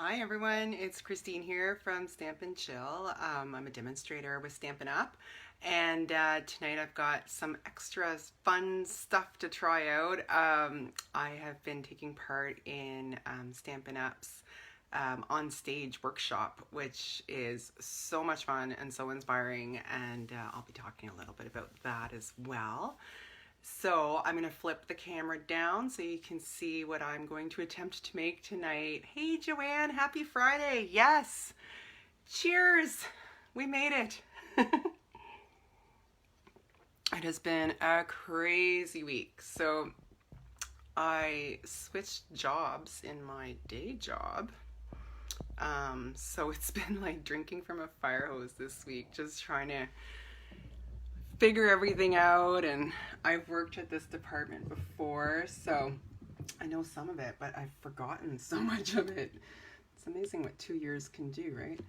Hi everyone, it's Christine here from Stampin' Chill. I'm a demonstrator with Stampin' Up, and tonight I've got some extra fun stuff to try out. I have been taking part in Stampin' Up's on stage workshop, which is so much fun and so inspiring, and I'll be talking a little bit about that as well. So I'm going to flip the camera down so you can see what I'm going to attempt to make tonight. Hey Joanne, happy Friday. Yes. Cheers. We made it. It has been a crazy week. So I switched jobs in my day job. So it's been like drinking from a fire hose this week, just trying to figure everything out. And I've worked at this department before, so I know some of it, but I've forgotten so much of it. It's amazing what 2 years can do, right?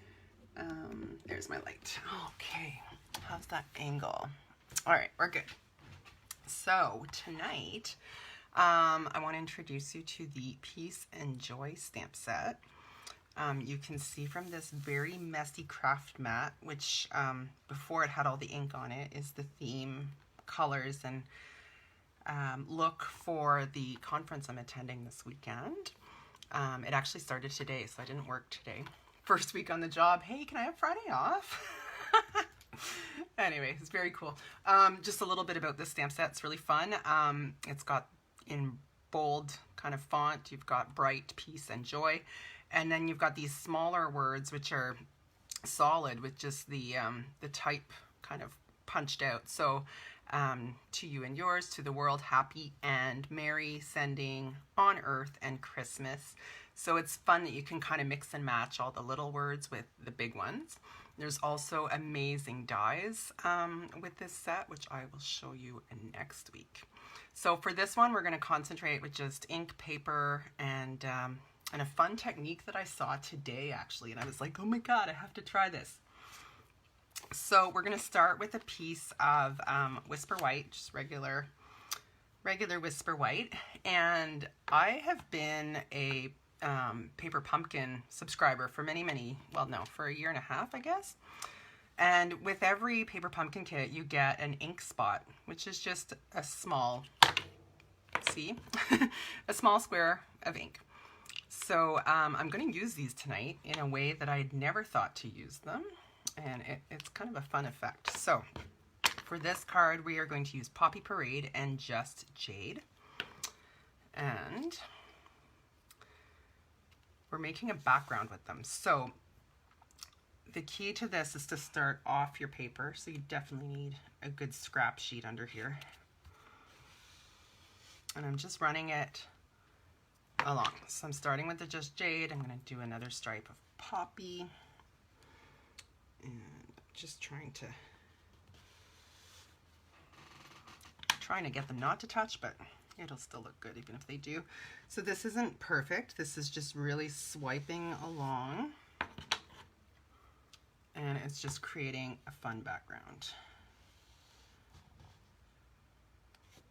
There's my light. Okay, how's that angle? All right, we're good. So tonight, I want to introduce you to the Peace and Joy stamp set. You can see from this very messy craft mat, which before it had all the ink on it, is the theme, colors, and look for the conference I'm attending this weekend. It actually started today, so I didn't work today. First week on the job. Hey, can I have Friday off? Anyway, it's very cool. Just a little bit about this stamp set. It's really fun. It's got in bold kind of font. You've got bright, peace, and joy. And then you've got these smaller words, which are solid with just the type kind of punched out. So to you and yours, to the world, happy and merry, sending on earth and Christmas. So it's fun that you can kind of mix and match all the little words with the big ones. There's also amazing dies with this set, which I will show you next week. So for this one, we're going to concentrate with just ink, paper, and a fun technique that I saw today, actually, and I was like, oh my god, I have to try this. So we're going to start with a piece of Whisper White, just regular Whisper White, and I have been a Paper Pumpkin subscriber for for a year and a half, I guess. And with every Paper Pumpkin kit, you get an ink spot, which is just a small, a small square of ink. So I'm going to use these tonight in a way that I'd never thought to use them, and it's kind of a fun effect. So for this card, we are going to use Poppy Parade and Just Jade, and we're making a background with them. So the key to this is to start off your paper, so you definitely need a good scrap sheet under here. And I'm just running it along. So I'm starting with the Just Jade. I'm going to do another stripe of Poppy, and just trying to get them not to touch, but it'll still look good even if they do. So this isn't perfect. This is just really swiping along, and it's just creating a fun background.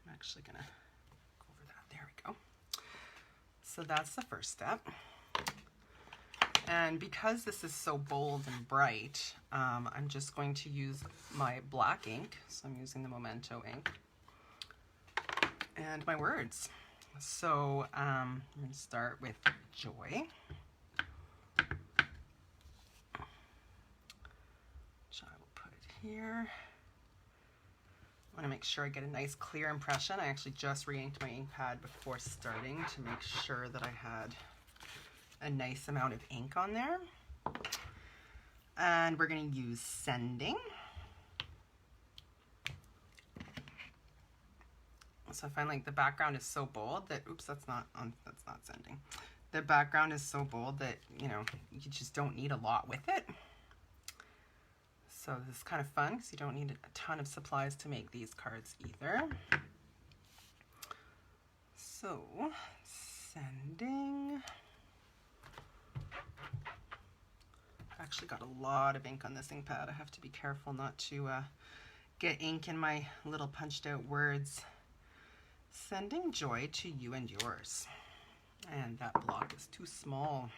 I'm actually going to go over that. There we go. So that's the first step. And because this is so bold and bright, I'm just going to use my black ink. So I'm using the Memento ink and my words. So I'm going to start with Joy, which I will put it here. I want to make sure I get a nice clear impression. I actually just re-inked my ink pad before starting to make sure that I had a nice amount of ink on there. And we're going to use Sending. So I find like the background is so bold that, oops, that's not Sending. The background is so bold that, you know, you just don't need a lot with it. So this is kind of fun because you don't need a ton of supplies to make these cards either. So, Sending. I've actually got a lot of ink on this ink pad. I have to be careful not to get ink in my little punched out words. Sending joy to you and yours. And that block is too small.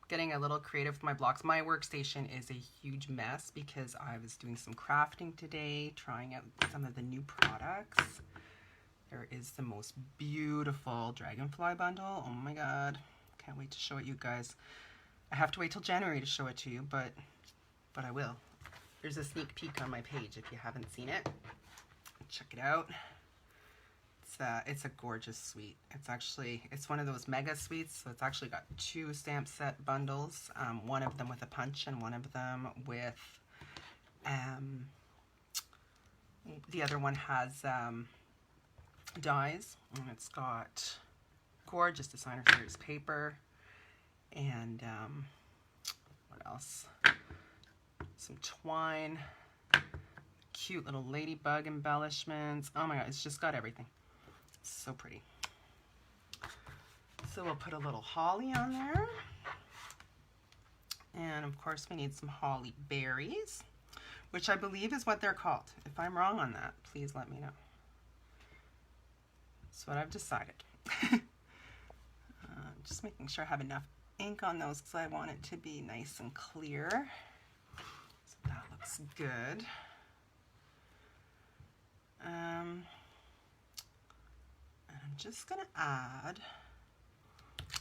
getting a little creative with my blocks. My workstation is a huge mess because I was doing some crafting today, trying out some of the new products. There is the most beautiful dragonfly bundle. Oh my god. Can't wait to show it you guys. I have to wait till January to show it to you, but I will. There's a sneak peek on my page if you haven't seen it. Check it out. It's a gorgeous suite. It's one of those mega suites, so it's actually got 2 stamp set bundles, one of them with a punch and one of them with the other one has dies, and it's got gorgeous designer series paper and what else? Some twine, cute little ladybug embellishments. Oh my god, it's just got everything. So pretty. So we'll put a little holly on there. And of course we need some holly berries, which I believe is what they're called. If I'm wrong on that, please let me know. That's what I've decided. Just making sure I have enough ink on those because I want it to be nice and clear. So that looks good. And I'm just going to add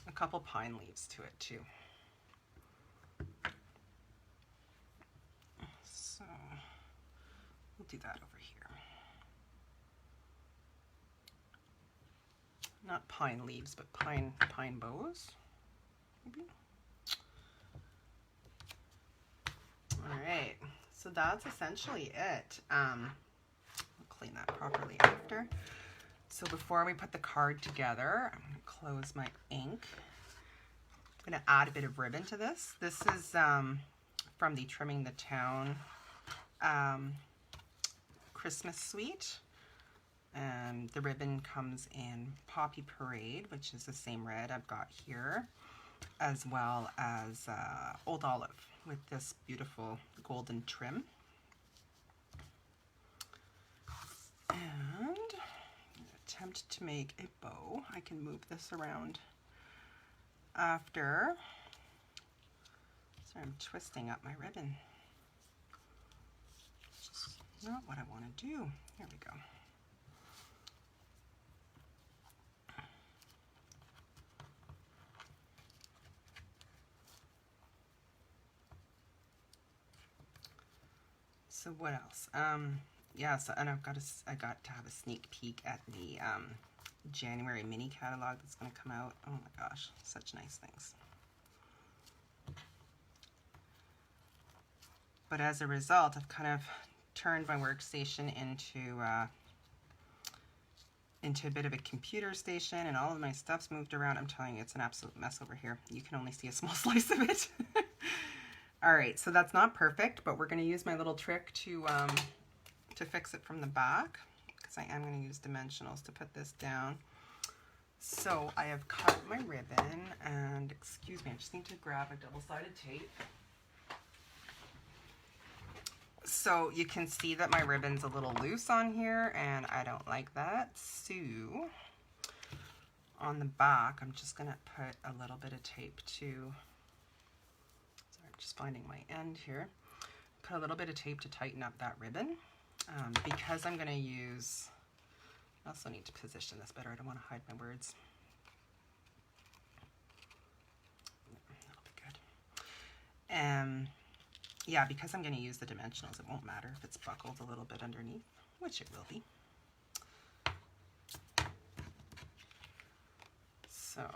a couple pine leaves to it too. So we'll do that over here. Not pine leaves, but pine bows, maybe. All right, so that's essentially it. I'll clean that properly after. So before we put the card together, I'm going to close my ink. I'm going to add a bit of ribbon to this. This is from the Trimming the Town Christmas suite. The ribbon comes in Poppy Parade, which is the same red I've got here, as well as Old Olive with this beautiful golden trim. And attempt to make a bow. I can move this around after. So I'm twisting up my ribbon. It's just not what I want to do. Here we go. So what else? Yeah, so and I got to have a sneak peek at the January mini catalog that's going to come out. Oh my gosh, such nice things. But as a result, I've kind of turned my workstation into a bit of a computer station, and all of my stuff's moved around. I'm telling you, it's an absolute mess over here. You can only see a small slice of it. All right, so that's not perfect, but we're going to use my little trick to fix it from the back, because I am going to use dimensionals to put this down. So I have cut my ribbon, and excuse me, I just need to grab a double-sided tape. So you can see that my ribbon's a little loose on here, and I don't like that. So on the back, I'm just going to put a little bit of tape to, sorry, I'm just finding my end here. Put a little bit of tape to tighten up that ribbon. Because I'm going to use, I also need to position this better. I don't want to hide my words. That'll be good. Yeah, because I'm going to use the dimensionals, it won't matter if it's buckled a little bit underneath, which it will be. So,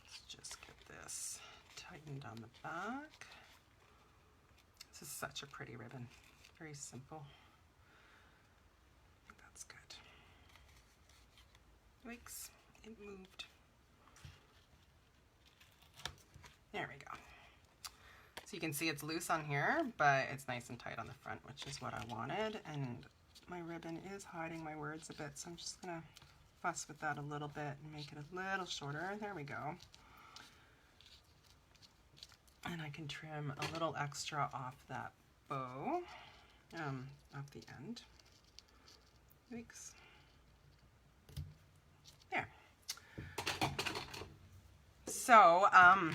let's just get this tightened on the back. This is such a pretty ribbon, very simple. I think that's good. Yikes, it moved. There we go. So you can see it's loose on here, but it's nice and tight on the front, which is what I wanted. And my ribbon is hiding my words a bit, so I'm just gonna fuss with that a little bit and make it a little shorter. There we go. And I can trim a little extra off that bow, off the end. Thanks. There. So, I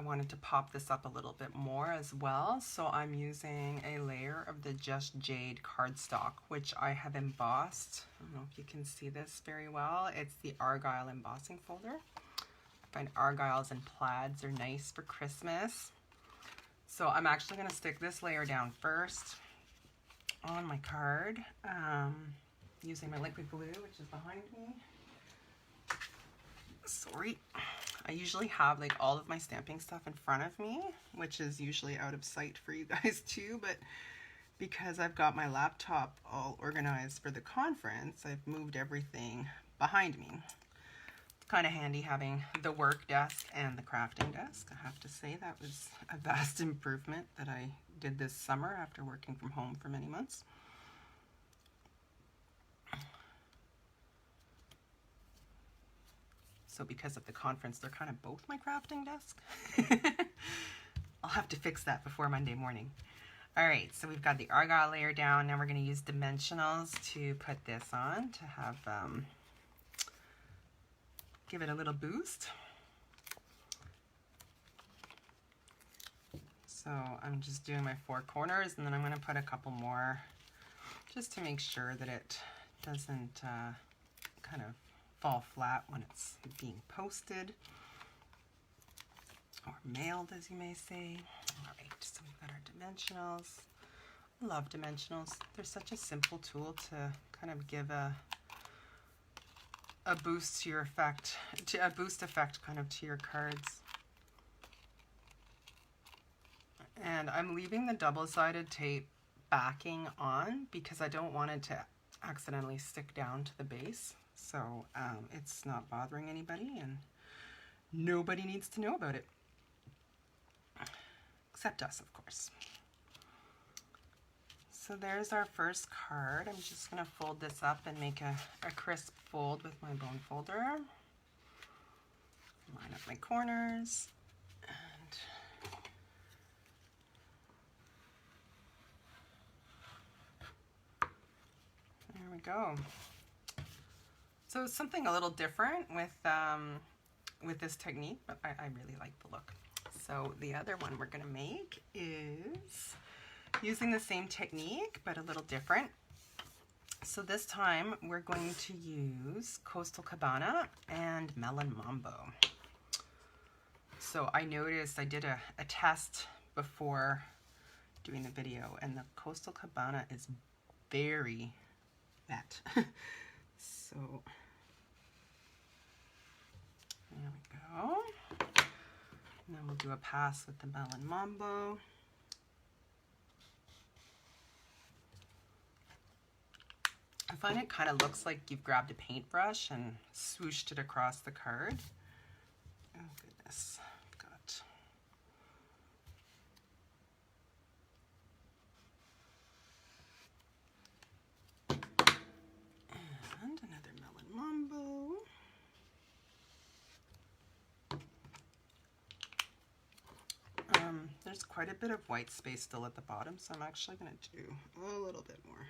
wanted to pop this up a little bit more as well. So I'm using a layer of the Just Jade cardstock, which I have embossed. I don't know if you can see this very well. It's the Argyle embossing folder. I find Argyles and plaids are nice for Christmas. So I'm actually going to stick this layer down first on my card, using my liquid glue, which is behind me. Sorry. I usually have like all of my stamping stuff in front of me, which is usually out of sight for you guys too, but because I've got my laptop all organized for the conference, I've moved everything behind me. It's kind of handy having the work desk and the crafting desk. I have to say that was a vast improvement that I did this summer after working from home for many months. So because of the conference, they're kind of both my crafting desk. I'll have to fix that before Monday morning. All right, so we've got the Argyle layer down. Now we're going to use dimensionals to put this on to have, give it a little boost. So I'm just doing my 4 corners, and then I'm going to put a couple more just to make sure that it doesn't kind of fall flat when it's being posted or mailed, as you may say. All right, so we've got our dimensionals. I love dimensionals. They're such a simple tool to kind of give a boost to your effect, a boost effect kind of to your cards. And I'm leaving the double-sided tape backing on because I don't want it to accidentally stick down to the base. So it's not bothering anybody, and nobody needs to know about it. Except us, of course. So there's our first card. I'm just going to fold this up and make a crisp fold with my bone folder. Line up my corners. And there we go. So something a little different with this technique, but I really like the look. So the other one we're going to make is using the same technique, but a little different. So this time we're going to use Coastal Cabana and Melon Mambo. So I noticed I did a test before doing the video, and the Coastal Cabana is very wet. So there we go. And then we'll do a pass with the Melon Mambo. I find it kind of looks like you've grabbed a paintbrush and swooshed it across the card. Oh goodness, I've got and another Melon Mambo. There's quite a bit of white space still at the bottom, so I'm actually going to do a little bit more.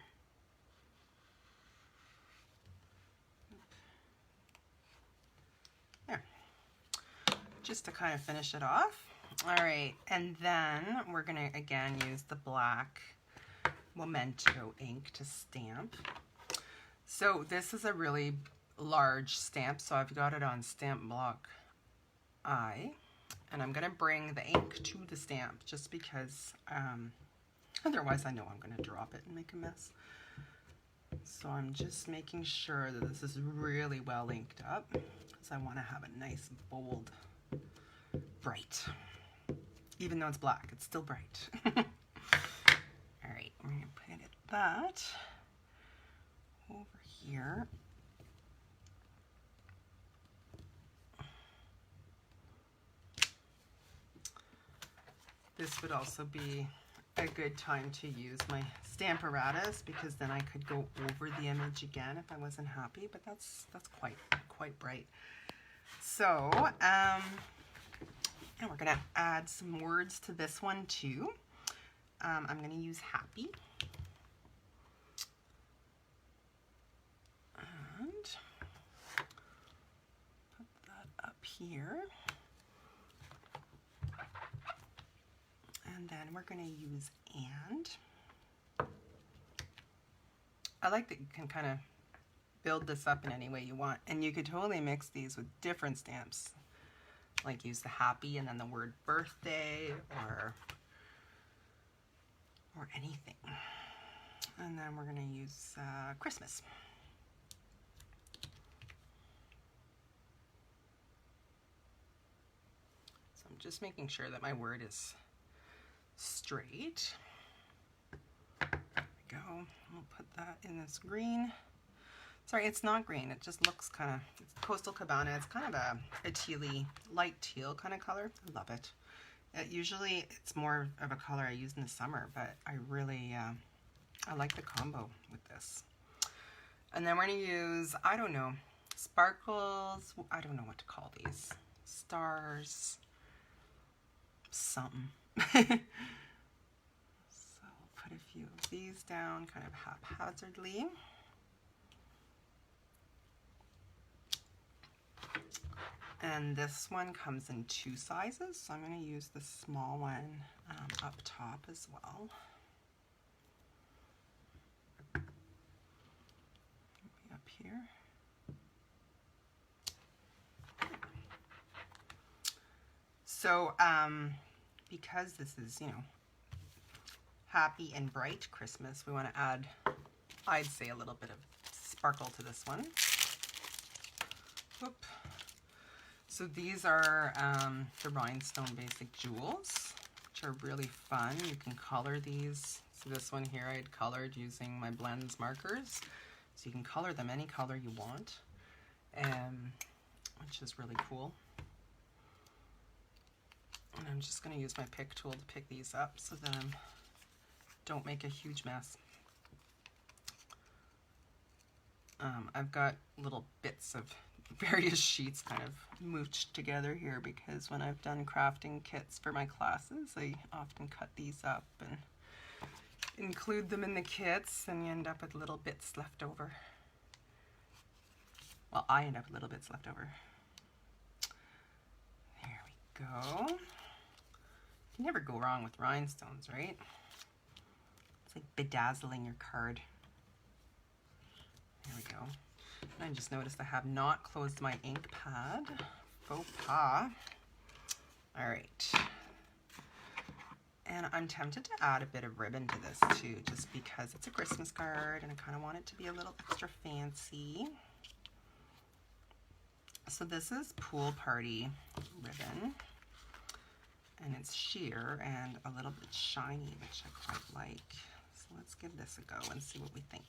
There. Just to kind of finish it off. All right, and then we're going to again use the black Memento ink to stamp. So this is a really large stamp, so I've got it on stamp block I. And I'm going to bring the ink to the stamp just because otherwise I know I'm going to drop it and make a mess. So I'm just making sure that this is really well inked up because I want to have a nice, bold, bright. Even though it's black, it's still bright. All right, we're going to put that over here. This would also be a good time to use my Stamparatus because then I could go over the image again if I wasn't happy, but that's quite bright. So, and we're gonna add some words to this one too. I'm gonna use happy. And put that up here. And then we're going to use and. I like that you can kind of build this up in any way you want. And you could totally mix these with different stamps. Like use the happy and then the word birthday or anything. And then we're going to use Christmas. So I'm just making sure that my word is straight. There we go. We'll put that in this green. Sorry, it's not green. It just looks kind of, it's Coastal Cabana. It's kind of a tealy, light teal kind of color. I love it. Usually it's more of a color I use in the summer, but I really, I like the combo with this. And then we're going to use, I don't know, sparkles. I don't know what to call these. Stars. Something. So I'll put a few of these down kind of haphazardly. And this one comes in 2 sizes, so I'm going to use the small one up top as well. Maybe up here. So because this is, you know, happy and bright Christmas, we want to add, I'd say, a little bit of sparkle to this one. Whoop. So these are the Rhinestone Basic Jewels, which are really fun. You can color these. So this one here I had colored using my blends markers. So you can color them any color you want, which is really cool. And I'm just going to use my pick tool to pick these up so that I don't make a huge mess. I've got little bits of various sheets kind of mooched together here because when I've done crafting kits for my classes, I often cut these up and include them in the kits, and you end up with little bits left over. Well, I end up with little bits left over. There we go. You can never go wrong with rhinestones, right? It's like bedazzling your card. There we go. And I just noticed I have not closed my ink pad. Faux pas. All right. And I'm tempted to add a bit of ribbon to this too, just because it's a Christmas card and I kind of want it to be a little extra fancy. So this is Pool Party ribbon, and it's sheer and a little bit shiny, which I quite like. So let's give this a go and see what we think.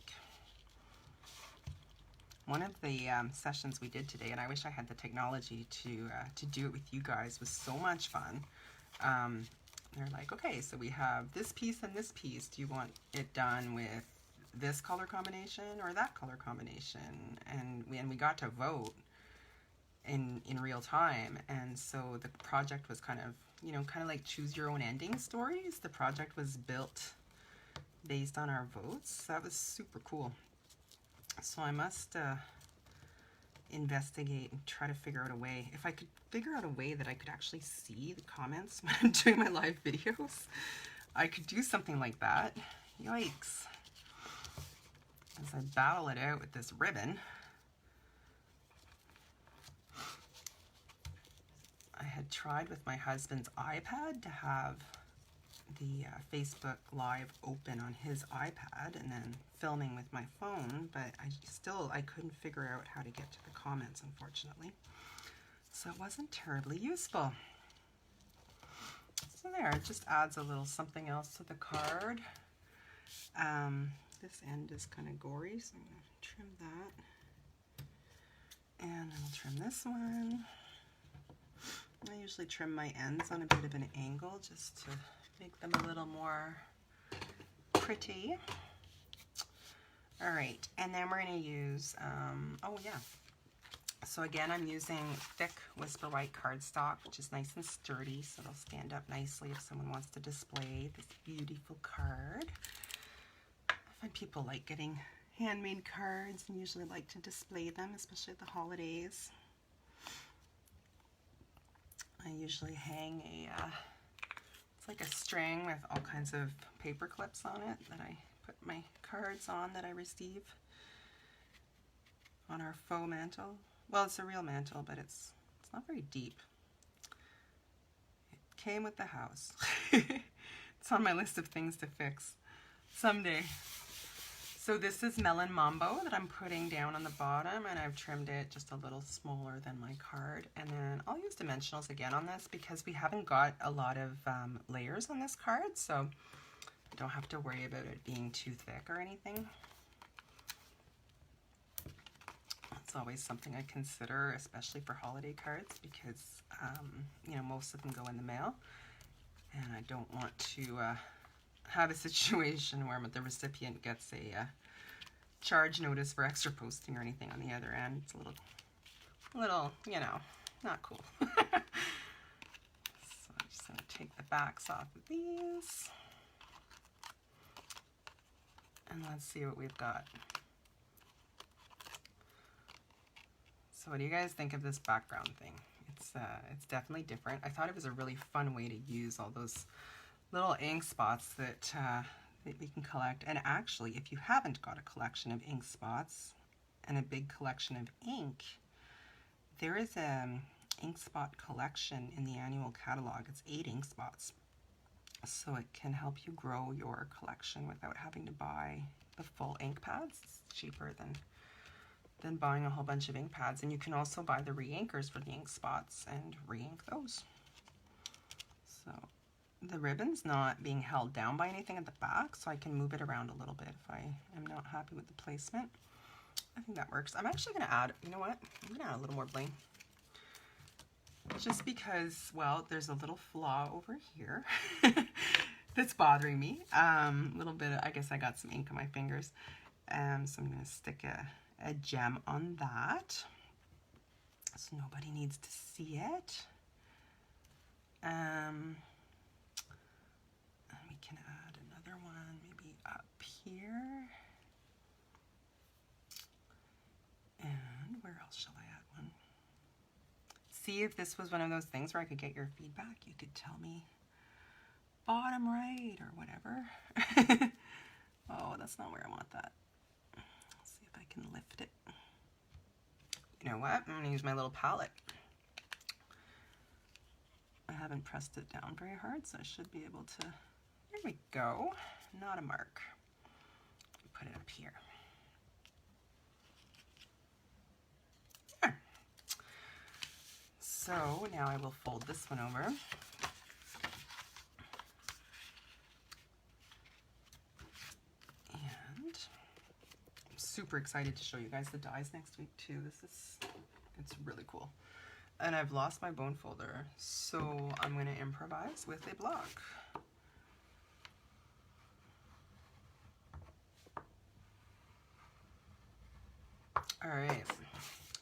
One of the sessions we did today, and I wish I had the technology to do it with you guys, was so much fun. They're like, okay, so we have this piece and this piece. Do you want it done with this color combination or that color combination? And we got to vote in real time. And so the project was kind of, you know, kind of like choose your own ending stories. The project was built based on our votes. That was super cool. So I must investigate and try to figure out a way. If I could figure out a way that I could actually see the comments when I'm doing my live videos, I could do something like that. Yikes. As I battle it out with this ribbon, I had tried with my husband's iPad to have the Facebook Live open on his iPad and then filming with my phone, but I couldn't figure out how to get to the comments, unfortunately. So it wasn't terribly useful. So there, it just adds a little something else to the card. This end is kind of gory, so I'm going to trim that. And I'll trim this one. I usually trim my ends on a bit of an angle just to make them a little more pretty. All right, and then we're going to use, oh yeah. So again, I'm using thick Whisper White cardstock, which is nice and sturdy, so it'll stand up nicely if someone wants to display this beautiful card. I find people like getting handmade cards and usually like to display them, especially at the holidays. I usually hang it's like a string with all kinds of paper clips on it that I put my cards on that I receive on our faux mantle. Well, it's a real mantle, but it's not very deep. It came with the house. It's on my list of things to fix someday. So this is Melon Mambo that I'm putting down on the bottom, and I've trimmed it just a little smaller than my card. And then I'll use dimensionals again on this because we haven't got a lot of layers on this card, so I don't have to worry about it being too thick or anything. It's always something I consider, especially for holiday cards, because you know, most of them go in the mail, and I don't want to have a situation where the recipient gets a charge notice for extra posting or anything on the other end. It's a little, you know, not cool. So I'm just going to take the backs off of these, and let's see what we've got. So what do you guys think of this background thing? It's definitely different. I thought it was a really fun way to use all those little ink spots that we can collect. And actually, if you haven't got a collection of ink spots and a big collection of ink, there is an ink spot collection in the annual catalog. It's 8 ink spots. So it can help you grow your collection without having to buy the full ink pads. It's cheaper than buying a whole bunch of ink pads. And you can also buy the re-inkers for the ink spots and re-ink those. So the ribbon's not being held down by anything at the back, so I can move it around a little bit if I am not happy with the placement. I think that works. I'm actually going to add, you know what? I'm going to add a little more bling. Just because, well, there's a little flaw over here that's bothering me. A little bit, I guess I got some ink on my fingers. So I'm going to stick a gem on that so nobody needs to see it. And we can add another one maybe up here. And where else shall I add one? See if this was one of those things where I could get your feedback. You could tell me bottom right or whatever. Oh, that's not where I want that. Let's see if I can lift it. You know what? I'm going to use my little palette. I haven't pressed it down very hard, so I should be able to. There we go. Not a mark. Put it up here. There. So now I will fold this one over. And I'm super excited to show you guys the dies next week too. It's really cool. And I've lost my bone folder, so I'm going to improvise with a block. All right,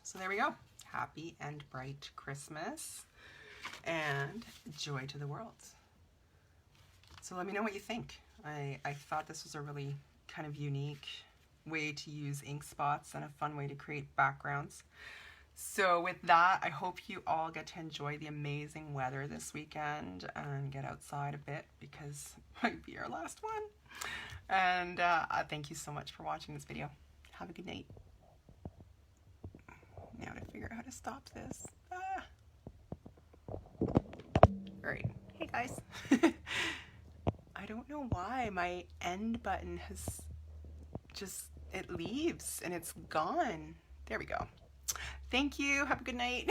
so there we go. Happy and bright Christmas and joy to the world. So let me know what you think. I thought this was a really kind of unique way to use ink spots and a fun way to create backgrounds. So with that, I hope you all get to enjoy the amazing weather this weekend and get outside a bit because it might be our last one. And thank you so much for watching this video. Have a good night. Now to figure out how to stop this. All right. Hey guys. I don't know why my end button has just, it leaves and it's gone. There we go. Thank you. Have a good night.